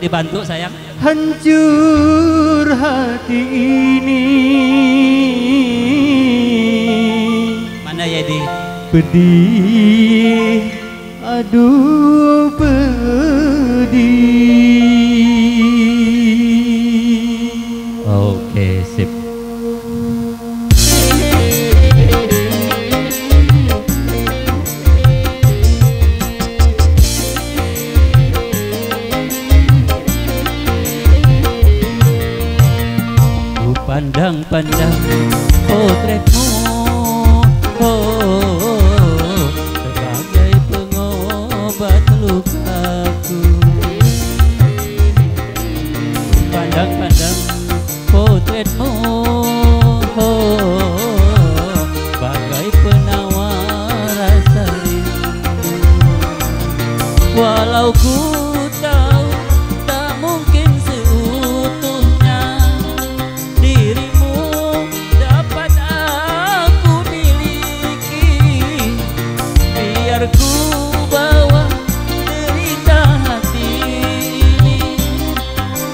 dibantu sayang. Hancur hati ini. Mana Yedi? Pedih, aduh pedih. Oke, sip. Ku pandang-pandang potretmu, sebagai pengobat lukaku. Pandang-pandang potretmu, bagai penawar rasa rindu. Walau ku tahu tak mungkin seutuhnya dirimu dapat aku miliki, biar ku bawa derita hati ini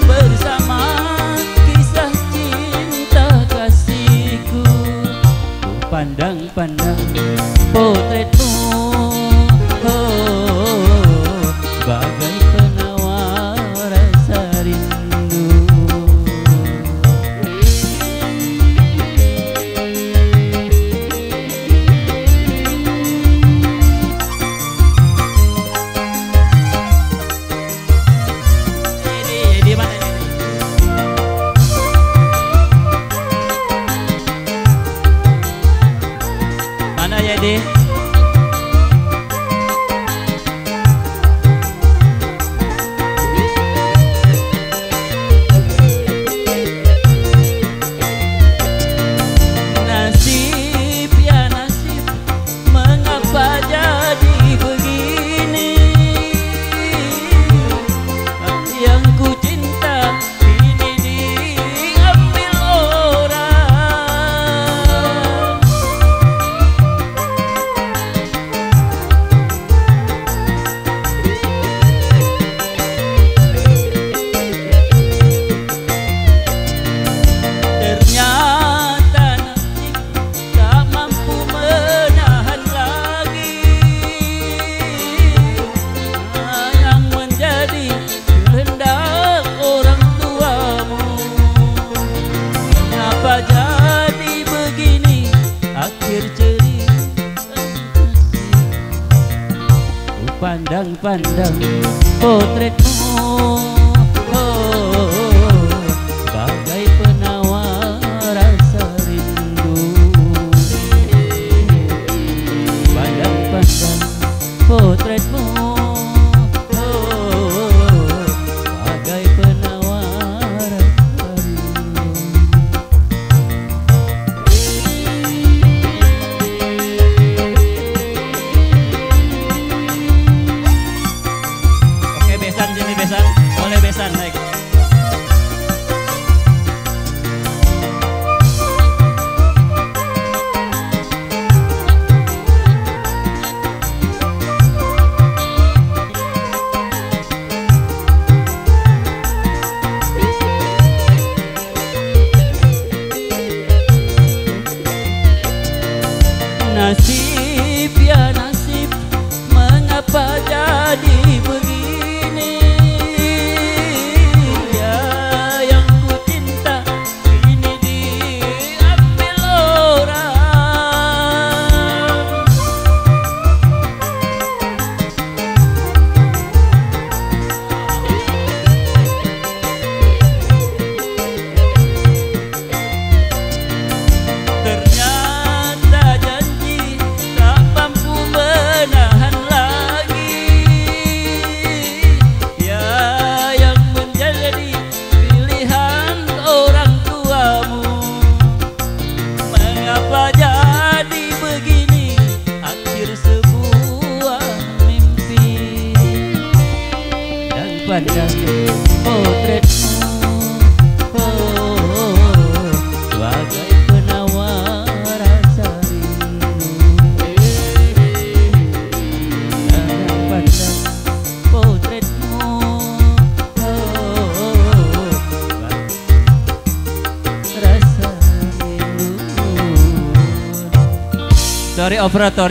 bersama kisah cinta kasihku. Ku pandang-pandang potretmu, bagai penawar rasa rindu. Yedi mana Yedi? Mana Yedi? Nasib ya nasib, mengapa jadi begini? Yang ku cinta kini diambil orang. Ternyata nasib tak mampu menahan lagi yang menjadi kehendak orang tuamu. Kenapa jadi begini akhir cerita kasih? Ku pandang-pandang potretmu, bagai penawar rasa rindu. Pandang-pandang potretmu, bagai penawar rasa rindu. Oke, besan sini besan, boleh besan naik. Nasib ya nasib, mengapa jadi begini? Ya yang ku cinta kini diambil orang. Ternyata janji tak mampu menahan lagi, ya yang menjadi pilihan orang tuamu. Mengapa jadi begini akhir sebuah mimpi? Dan pandang potretmu, sebagai penawar rasa rindu. Dan pandang potretmu, Sorry operator.